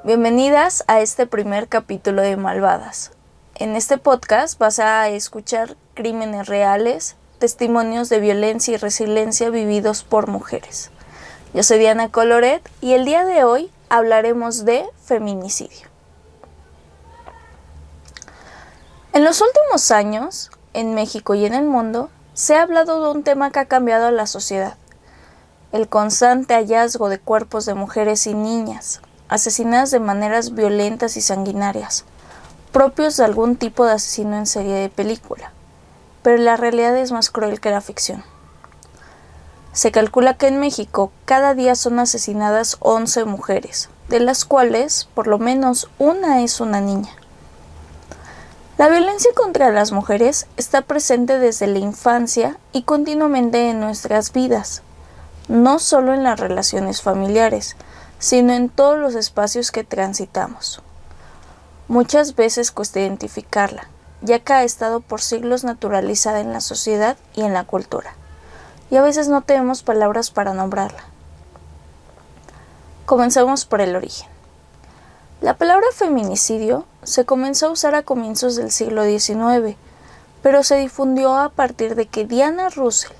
Bienvenidas a este primer capítulo de Malvadas. En este podcast vas a escuchar crímenes reales, testimonios de violencia y resiliencia vividos por mujeres. Yo soy Diana Coloret y el día de hoy hablaremos de feminicidio. En los últimos años, en México y en el mundo, se ha hablado de un tema que ha cambiado a la sociedad: el constante hallazgo de cuerpos de mujeres y niñas, asesinadas de maneras violentas y sanguinarias, propios de algún tipo de asesino en serie de película, pero la realidad es más cruel que la ficción. Se calcula que en México cada día son asesinadas 11 mujeres, de las cuales por lo menos una es una niña. La violencia contra las mujeres está presente desde la infancia y continuamente en nuestras vidas, no solo en las relaciones familiares, sino en todos los espacios que transitamos. Muchas veces cuesta identificarla, ya que ha estado por siglos naturalizada en la sociedad y en la cultura, y a veces no tenemos palabras para nombrarla. Comencemos por el origen. La palabra feminicidio se comenzó a usar a comienzos del siglo XIX, pero se difundió a partir de que Diana Russell,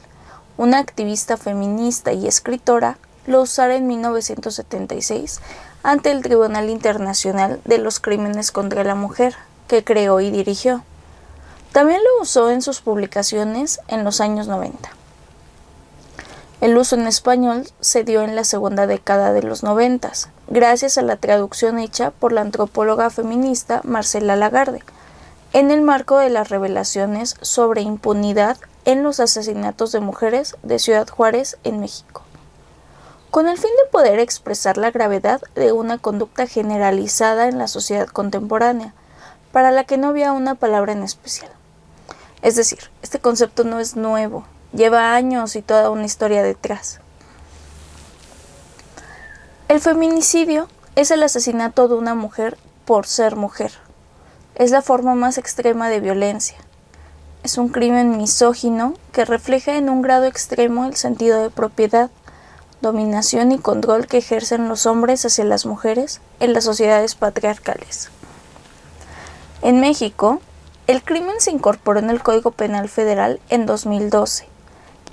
una activista feminista y escritora, lo usara en 1976 ante el Tribunal Internacional de los Crímenes contra la Mujer, que creó y dirigió. También lo usó en sus publicaciones en los años 90. El uso en español se dio en la segunda década de los 90, gracias a la traducción hecha por la antropóloga feminista Marcela Lagarde, en el marco de las revelaciones sobre impunidad en los asesinatos de mujeres de Ciudad Juárez, en México, con el fin de poder expresar la gravedad de una conducta generalizada en la sociedad contemporánea, para la que no había una palabra en especial. Es decir, este concepto no es nuevo, lleva años y toda una historia detrás. El feminicidio es el asesinato de una mujer por ser mujer. Es la forma más extrema de violencia. Es un crimen misógino que refleja en un grado extremo el sentido de propiedad, dominación y control que ejercen los hombres hacia las mujeres en las sociedades patriarcales. En México, el crimen se incorporó en el Código Penal Federal en 2012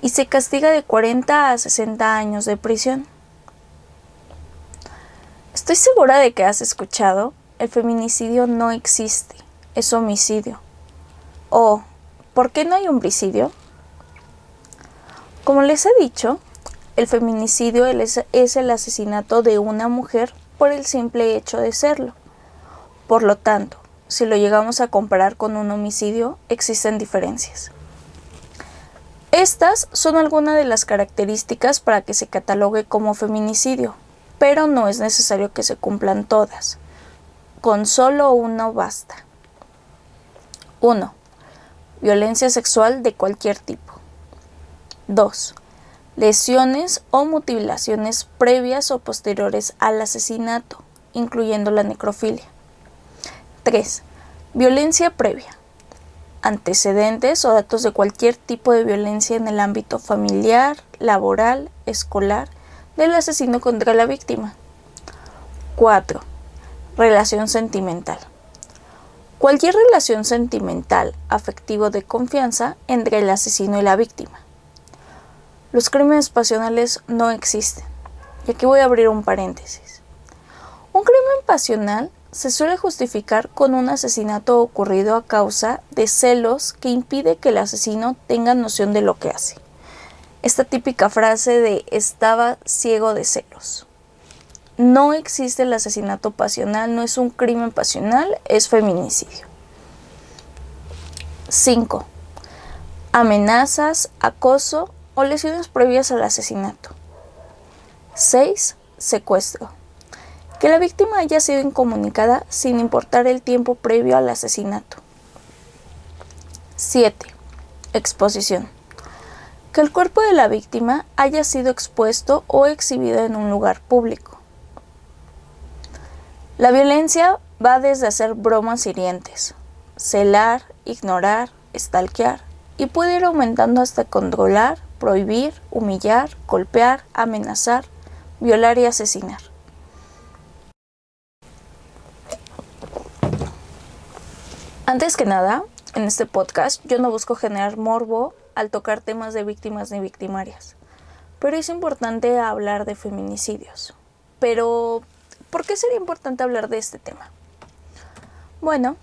y se castiga de 40 a 60 años de prisión. Estoy segura de que has escuchado: el feminicidio no existe, es homicidio. O, ¿por qué no hay homicidio? Como les he dicho, el feminicidio es el asesinato de una mujer por el simple hecho de serlo. Por lo tanto, si lo llegamos a comparar con un homicidio, existen diferencias. Estas son algunas de las características para que se catalogue como feminicidio, pero no es necesario que se cumplan todas. Con solo uno basta. 1. Violencia sexual de cualquier tipo. 2. Lesiones o mutilaciones previas o posteriores al asesinato, incluyendo la necrofilia. 3. Violencia previa. Antecedentes o datos de cualquier tipo de violencia en el ámbito familiar, laboral, escolar, del asesino contra la víctima. 4. Relación sentimental. Cualquier relación sentimental, afectivo, de confianza entre el asesino y la víctima. Los crímenes pasionales no existen. Y aquí voy a abrir un paréntesis. Un crimen pasional se suele justificar con un asesinato ocurrido a causa de celos que impide que el asesino tenga noción de lo que hace. Esta típica frase de "estaba ciego de celos". No existe el asesinato pasional, no es un crimen pasional, es feminicidio. 5. Amenazas, acoso o lesiones previas al asesinato. 6. Secuestro. Que la víctima haya sido incomunicada sin importar el tiempo previo al asesinato. 7. Exposición. Que el cuerpo de la víctima haya sido expuesto o exhibido en un lugar público. La violencia va desde hacer bromas hirientes, celar, ignorar, stalkear, y puede ir aumentando hasta controlar, prohibir, humillar, golpear, amenazar, violar y asesinar. Antes que nada, en este podcast yo no busco generar morbo al tocar temas de víctimas ni victimarias, pero es importante hablar de feminicidios. Pero, ¿por qué sería importante hablar de este tema? Bueno,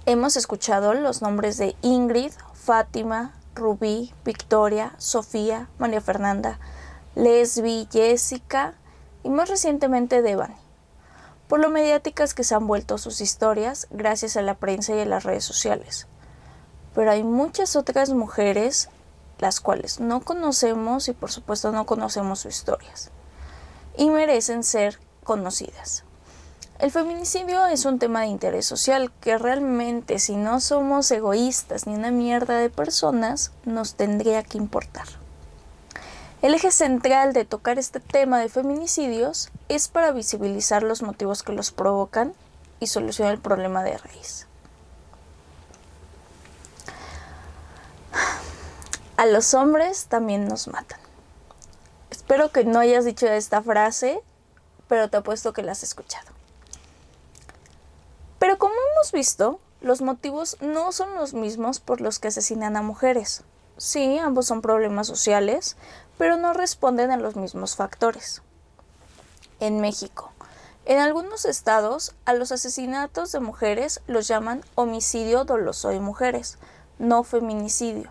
hemos escuchado los nombres de Ingrid, Fátima, Rubí, Victoria, Sofía, María Fernanda, Lesbi, Jessica y más recientemente Devani, por lo mediáticas que se han vuelto sus historias gracias a la prensa y a las redes sociales. Pero hay muchas otras mujeres las cuales no conocemos y por supuesto no conocemos sus historias y merecen ser conocidas. El feminicidio es un tema de interés social que realmente, si no somos egoístas ni una mierda de personas, nos tendría que importar. El eje central de tocar este tema de feminicidios es para visibilizar los motivos que los provocan y solucionar el problema de raíz. A los hombres también nos matan. Espero que no hayas dicho esta frase, pero te apuesto que la has escuchado. Pero como hemos visto, los motivos no son los mismos por los que asesinan a mujeres. Sí, ambos son problemas sociales, pero no responden a los mismos factores. En México, en algunos estados, a los asesinatos de mujeres los llaman homicidio doloso de mujeres, no feminicidio.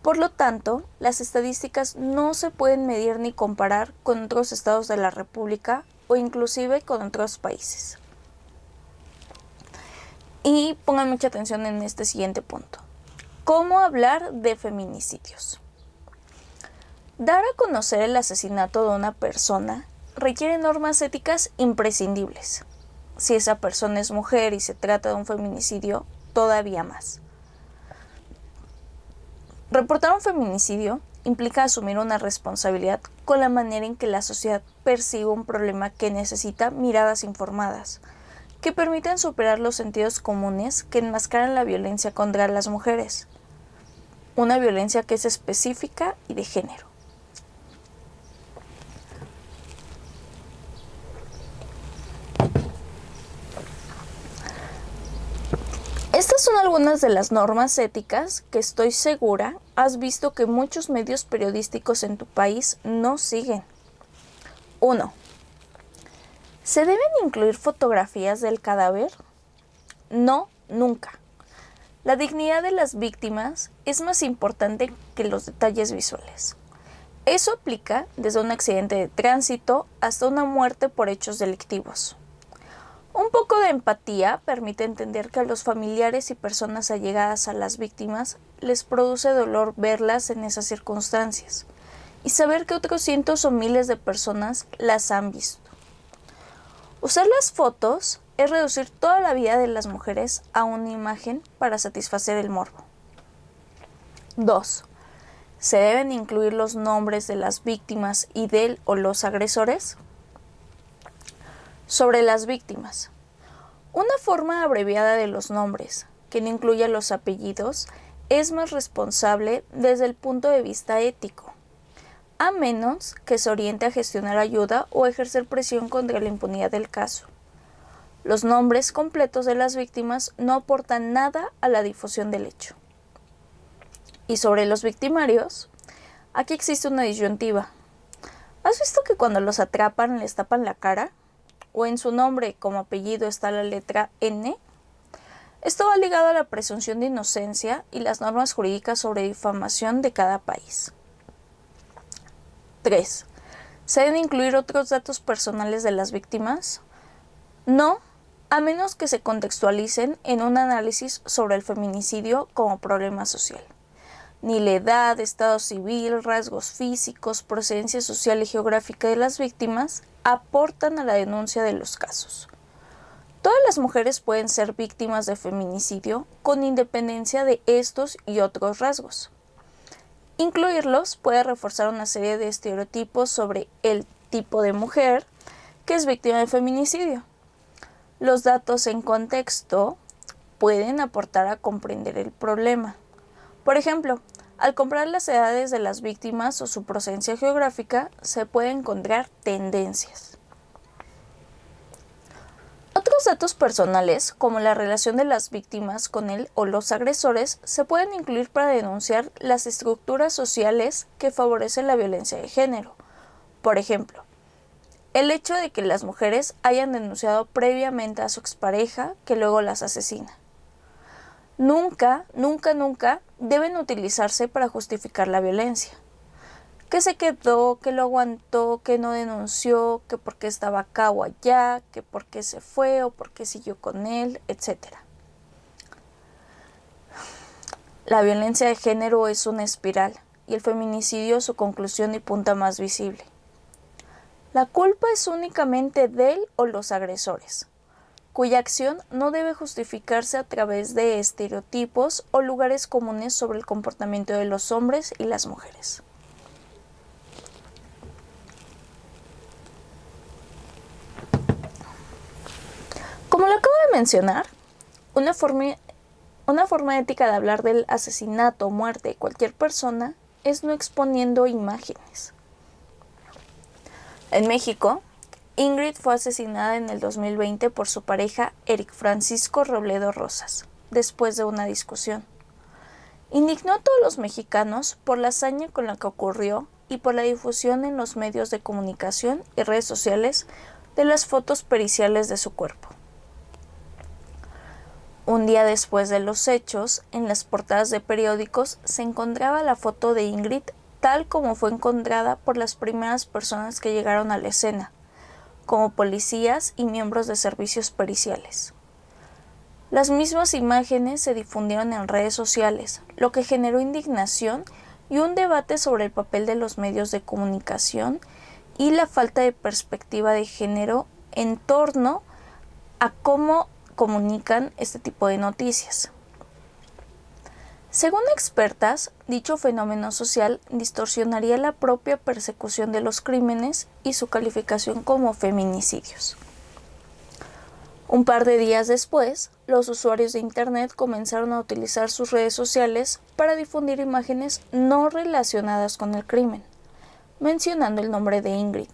Por lo tanto, las estadísticas no se pueden medir ni comparar con otros estados de la República o inclusive con otros países. Y pongan mucha atención en este siguiente punto. ¿Cómo hablar de feminicidios? Dar a conocer el asesinato de una persona requiere normas éticas imprescindibles. Si esa persona es mujer y se trata de un feminicidio, todavía más. Reportar un feminicidio implica asumir una responsabilidad con la manera en que la sociedad percibe un problema que necesita miradas informadas, que permiten superar los sentidos comunes que enmascaran la violencia contra las mujeres. Una violencia que es específica y de género. Estas son algunas de las normas éticas que estoy segura has visto que muchos medios periodísticos en tu país no siguen. 1. ¿Se deben incluir fotografías del cadáver? No, nunca. La dignidad de las víctimas es más importante que los detalles visuales. Eso aplica desde un accidente de tránsito hasta una muerte por hechos delictivos. Un poco de empatía permite entender que a los familiares y personas allegadas a las víctimas les produce dolor verlas en esas circunstancias y saber que otros cientos o miles de personas las han visto. Usar las fotos es reducir toda la vida de las mujeres a una imagen para satisfacer el morbo. 2. ¿Se deben incluir los nombres de las víctimas y del o los agresores? Sobre las víctimas. Una forma abreviada de los nombres, que no incluya los apellidos, es más responsable desde el punto de vista ético, a menos que se oriente a gestionar ayuda o ejercer presión contra la impunidad del caso. Los nombres completos de las víctimas no aportan nada a la difusión del hecho. Y sobre los victimarios, aquí existe una disyuntiva. ¿Has visto que cuando los atrapan les tapan la cara? ¿O en su nombre como apellido está la letra N? Esto va ligado a la presunción de inocencia y las normas jurídicas sobre difamación de cada país. 3. ¿Se deben incluir otros datos personales de las víctimas? No, a menos que se contextualicen en un análisis sobre el feminicidio como problema social. Ni la edad, estado civil, rasgos físicos, procedencia social y geográfica de las víctimas aportan a la denuncia de los casos. Todas las mujeres pueden ser víctimas de feminicidio con independencia de estos y otros rasgos. Incluirlos puede reforzar una serie de estereotipos sobre el tipo de mujer que es víctima de feminicidio. Los datos en contexto pueden aportar a comprender el problema. Por ejemplo, al comparar las edades de las víctimas o su procedencia geográfica, se pueden encontrar tendencias. Otros datos personales, como la relación de las víctimas con él o los agresores, se pueden incluir para denunciar las estructuras sociales que favorecen la violencia de género. Por ejemplo, el hecho de que las mujeres hayan denunciado previamente a su expareja que luego las asesina. Nunca deben utilizarse para justificar la violencia. Que se quedó, que lo aguantó, que no denunció, que porque estaba acá o allá, que porque se fue o porque siguió con él, etc. La violencia de género es una espiral y el feminicidio su conclusión y punta más visible. La culpa es únicamente de él o los agresores, cuya acción no debe justificarse a través de estereotipos o lugares comunes sobre el comportamiento de los hombres y las mujeres. Como lo acabo de mencionar, una forma ética de hablar del asesinato o muerte de cualquier persona es no exponiendo imágenes. En México, Ingrid fue asesinada en el 2020 por su pareja Eric Francisco Robledo Rosas, después de una discusión. Indignó a todos los mexicanos por la hazaña con la que ocurrió y por la difusión en los medios de comunicación y redes sociales de las fotos periciales de su cuerpo. Un día después de los hechos, en las portadas de periódicos se encontraba la foto de Ingrid tal como fue encontrada por las primeras personas que llegaron a la escena, como policías y miembros de servicios periciales. Las mismas imágenes se difundieron en redes sociales, lo que generó indignación y un debate sobre el papel de los medios de comunicación y la falta de perspectiva de género en torno a cómo comunican este tipo de noticias. Según expertas, dicho fenómeno social distorsionaría la propia persecución de los crímenes y su calificación como feminicidios. Un par de días después, los usuarios de Internet comenzaron a utilizar sus redes sociales para difundir imágenes no relacionadas con el crimen, mencionando el nombre de Ingrid,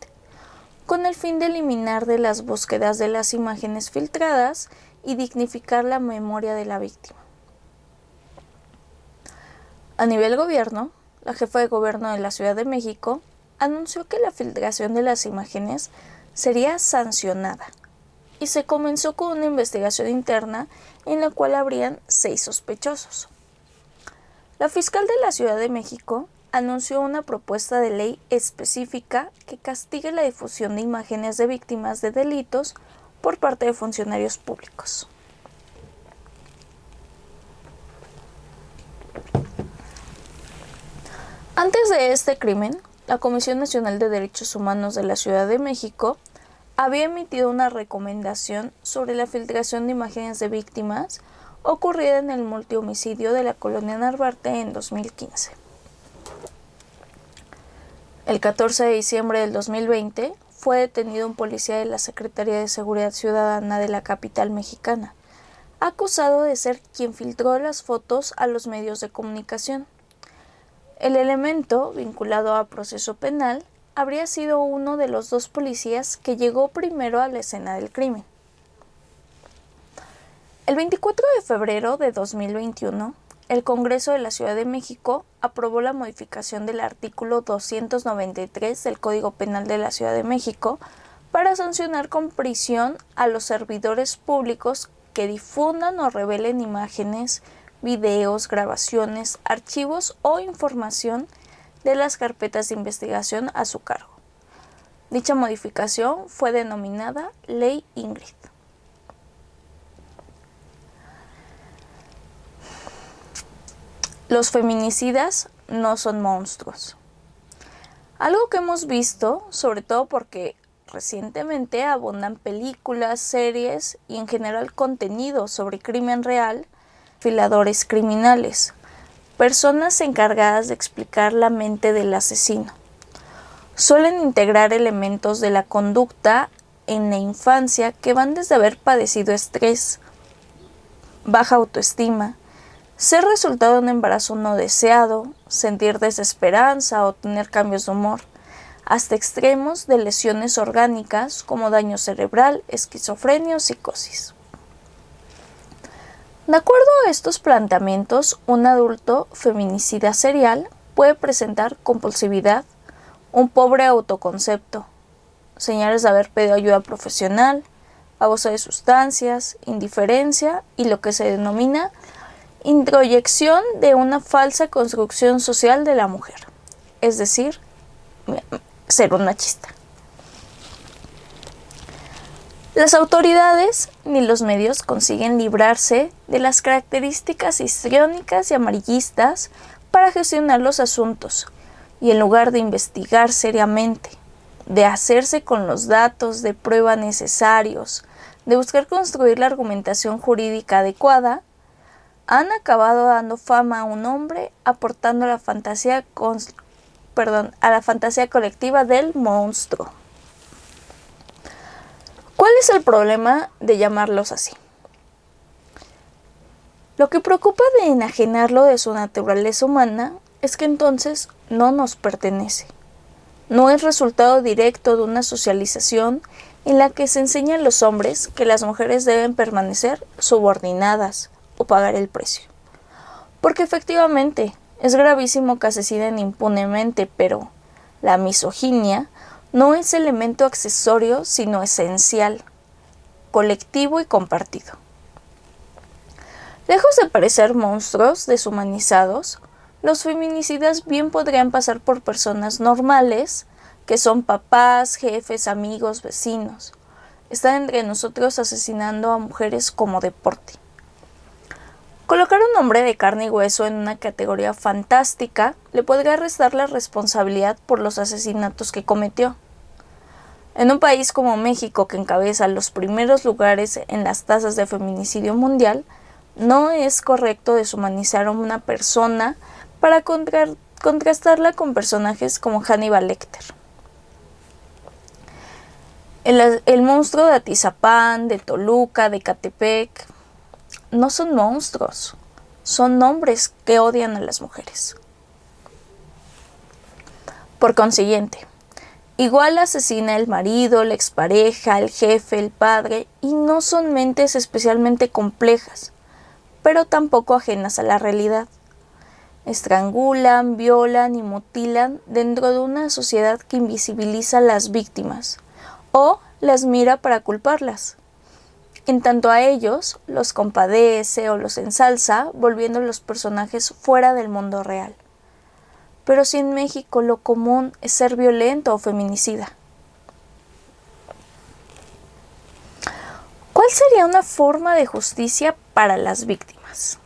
con el fin de eliminar de las búsquedas de las imágenes filtradas y dignificar la memoria de la víctima. A nivel gobierno, la jefa de gobierno de la Ciudad de México anunció que la filtración de las imágenes sería sancionada y se comenzó con una investigación interna en la cual habrían 6 sospechosos. La fiscal de la Ciudad de México anunció una propuesta de ley específica que castigue la difusión de imágenes de víctimas de delitos por parte de funcionarios públicos. Antes de este crimen, la Comisión Nacional de Derechos Humanos de la Ciudad de México había emitido una recomendación sobre la filtración de imágenes de víctimas ocurrida en el multihomicidio de la colonia Narvarte en 2015. El 14 de diciembre del 2020 fue detenido un policía de la Secretaría de Seguridad Ciudadana de la capital mexicana, acusado de ser quien filtró las fotos a los medios de comunicación. El elemento, vinculado a proceso penal, habría sido uno de los 2 policías que llegó primero a la escena del crimen. El 24 de febrero de 2021, el Congreso de la Ciudad de México aprobó la modificación del artículo 293 del Código Penal de la Ciudad de México para sancionar con prisión a los servidores públicos que difundan o revelen imágenes, videos, grabaciones, archivos o información de las carpetas de investigación a su cargo. Dicha modificación fue denominada Ley Ingrid. Los feminicidas no son monstruos. Algo que hemos visto, sobre todo porque recientemente abundan películas, series y en general contenido sobre crimen real, perfiladores criminales, personas encargadas de explicar la mente del asesino. Suelen integrar elementos de la conducta en la infancia que van desde haber padecido estrés, baja autoestima, ser resultado de un embarazo no deseado, sentir desesperanza o tener cambios de humor, hasta extremos de lesiones orgánicas como daño cerebral, esquizofrenia o psicosis. De acuerdo a estos planteamientos, un adulto feminicida serial puede presentar compulsividad, un pobre autoconcepto, señales de haber pedido ayuda profesional, abuso de sustancias, indiferencia y lo que se denomina introyección de una falsa construcción social de la mujer, es decir, ser un machista. Las autoridades ni los medios consiguen librarse de las características histriónicas y amarillistas para gestionar los asuntos, y en lugar de investigar seriamente, de hacerse con los datos de prueba necesarios, de buscar construir la argumentación jurídica adecuada, han acabado dando fama a un hombre aportando a la fantasía colectiva del monstruo. ¿Cuál es el problema de llamarlos así? Lo que preocupa de enajenarlo de su naturaleza humana es que entonces no nos pertenece. No es resultado directo de una socialización en la que se enseña a los hombres que las mujeres deben permanecer subordinadas o pagar el precio. Porque efectivamente es gravísimo que asesinen impunemente, pero la misoginia no es elemento accesorio, sino esencial, colectivo y compartido. Lejos de parecer monstruos deshumanizados, los feminicidas bien podrían pasar por personas normales, que son papás, jefes, amigos, vecinos. Están entre nosotros asesinando a mujeres como deporte. Colocar a un hombre de carne y hueso en una categoría fantástica le podría restar la responsabilidad por los asesinatos que cometió. En un país como México, que encabeza los primeros lugares en las tasas de feminicidio mundial, no es correcto deshumanizar a una persona para contrastarla con personajes como Hannibal Lecter. El monstruo de Atizapán, de Toluca, de Catepec, no son monstruos, son hombres que odian a las mujeres. Por consiguiente, igual asesina el marido, la expareja, el jefe, el padre, y no son mentes especialmente complejas, pero tampoco ajenas a la realidad. Estrangulan, violan y mutilan dentro de una sociedad que invisibiliza a las víctimas o las mira para culparlas. En tanto a ellos los compadece o los ensalza, volviendo los personajes fuera del mundo real. Pero si en México lo común es ser violento o feminicida, ¿cuál sería una forma de justicia para las víctimas?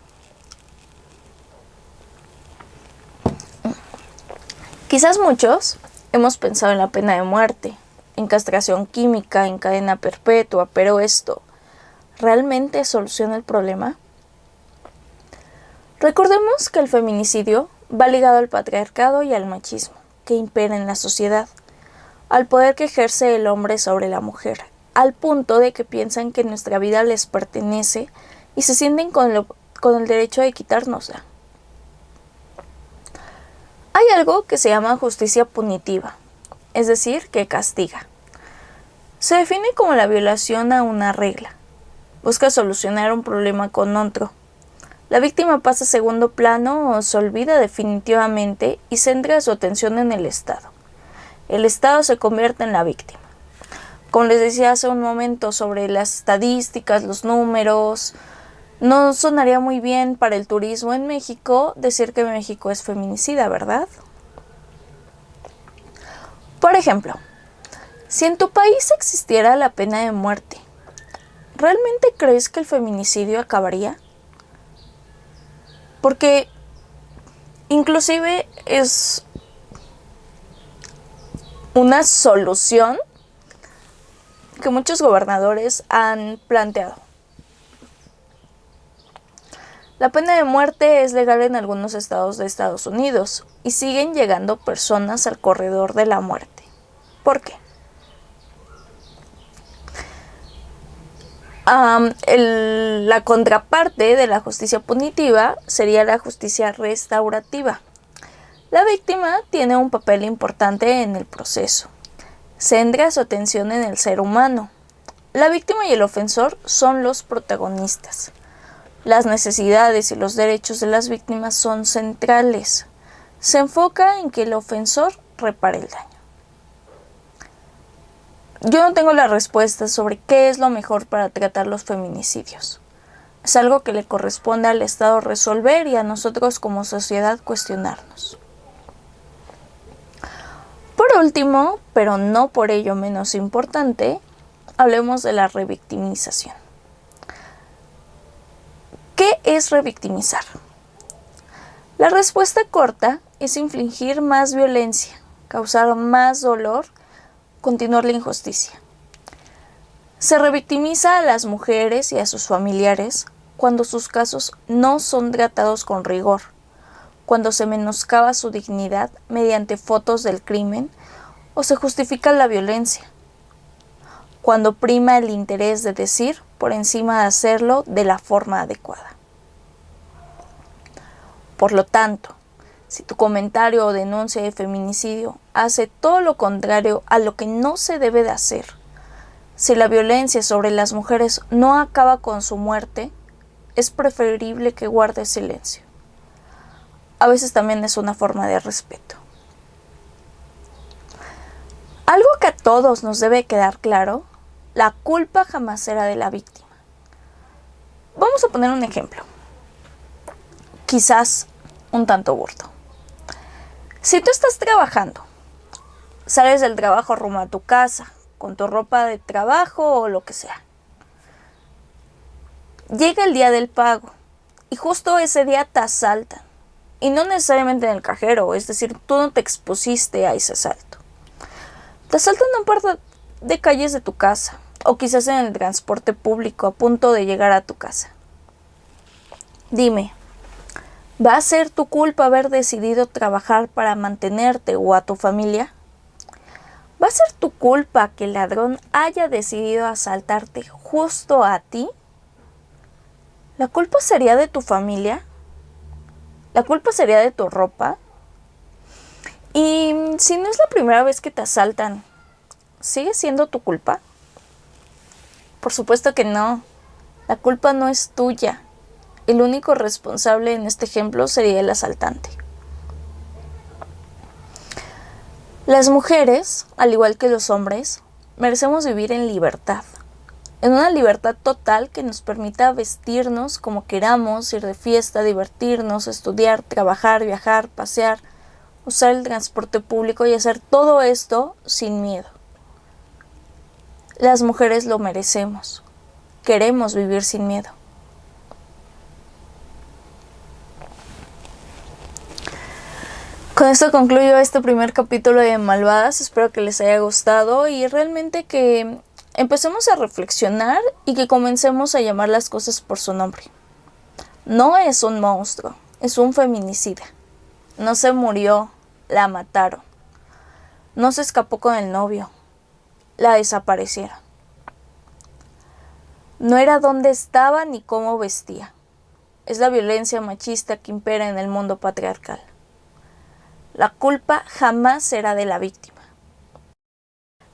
Quizás muchos hemos pensado en la pena de muerte, en castración química, en cadena perpetua, pero esto ¿realmente soluciona el problema? Recordemos que el feminicidio va ligado al patriarcado y al machismo que impera en la sociedad, al poder que ejerce el hombre sobre la mujer, al punto de que piensan que nuestra vida les pertenece y se sienten con el derecho de quitárnosla. Hay algo que se llama justicia punitiva, es decir, que castiga. Se define como la violación a una regla. Busca solucionar un problema con otro. La víctima pasa a segundo plano o se olvida definitivamente y centra su atención en el Estado. El Estado se convierte en la víctima. Como les decía hace un momento sobre las estadísticas, los números, no sonaría muy bien para el turismo en México decir que México es feminicida, ¿verdad? Por ejemplo, si en tu país existiera la pena de muerte, ¿realmente crees que el feminicidio acabaría? Porque inclusive es una solución que muchos gobernadores han planteado. La pena de muerte es legal en algunos estados de Estados Unidos y siguen llegando personas al corredor de la muerte. ¿Por qué? La contraparte de la justicia punitiva sería la justicia restaurativa. La víctima tiene un papel importante en el proceso. Centra su atención en el ser humano. La víctima y el ofensor son los protagonistas. Las necesidades y los derechos de las víctimas son centrales. Se enfoca en que el ofensor repare el daño. Yo no tengo la respuesta sobre qué es lo mejor para tratar los feminicidios. Es algo que le corresponde al Estado resolver y a nosotros como sociedad cuestionarnos. Por último, pero no por ello menos importante, hablemos de la revictimización. ¿Qué es revictimizar? La respuesta corta es infligir más violencia, causar más dolor, continuar la injusticia. Se revictimiza a las mujeres y a sus familiares cuando sus casos no son tratados con rigor, cuando se menoscaba su dignidad mediante fotos del crimen o se justifica la violencia, cuando prima el interés de decir por encima de hacerlo de la forma adecuada. Por lo tanto, si tu comentario o denuncia de feminicidio hace todo lo contrario a lo que no se debe de hacer, si la violencia sobre las mujeres no acaba con su muerte, es preferible que guardes silencio. A veces también es una forma de respeto. Algo que a todos nos debe quedar claro, la culpa jamás será de la víctima. Vamos a poner un ejemplo, quizás un tanto burdo. Si tú estás trabajando, sales del trabajo rumbo a tu casa, con tu ropa de trabajo o lo que sea. Llega el día del pago y justo ese día te asaltan. Y no necesariamente en el cajero, es decir, tú no te expusiste a ese asalto. Te asaltan en un par de calles de tu casa o quizás en el transporte público a punto de llegar a tu casa. Dime, ¿va a ser tu culpa haber decidido trabajar para mantenerte o a tu familia? ¿Va a ser tu culpa que el ladrón haya decidido asaltarte justo a ti? ¿La culpa sería de tu familia? ¿La culpa sería de tu ropa? Y si no es la primera vez que te asaltan, ¿sigue siendo tu culpa? Por supuesto que no. La culpa no es tuya. El único responsable en este ejemplo sería el asaltante. Las mujeres, al igual que los hombres, merecemos vivir en libertad. En una libertad total que nos permita vestirnos como queramos, ir de fiesta, divertirnos, estudiar, trabajar, viajar, pasear, usar el transporte público y hacer todo esto sin miedo. Las mujeres lo merecemos. Queremos vivir sin miedo. Con esto concluyo este primer capítulo de Malvadas. Espero que les haya gustado y realmente que empecemos a reflexionar y que comencemos a llamar las cosas por su nombre. No es un monstruo, es un feminicida. No se murió, la mataron. No se escapó con el novio, la desaparecieron. No era dónde estaba ni cómo vestía. Es la violencia machista que impera en el mundo patriarcal. La culpa jamás será de la víctima.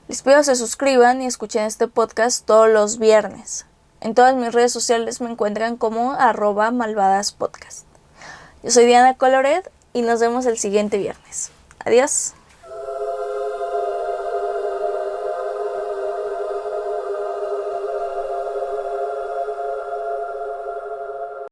Les pido que se suscriban y escuchen este podcast todos los viernes. En todas mis redes sociales me encuentran como @malvadaspodcast. Yo soy Diana Coloret y nos vemos el siguiente viernes. Adiós.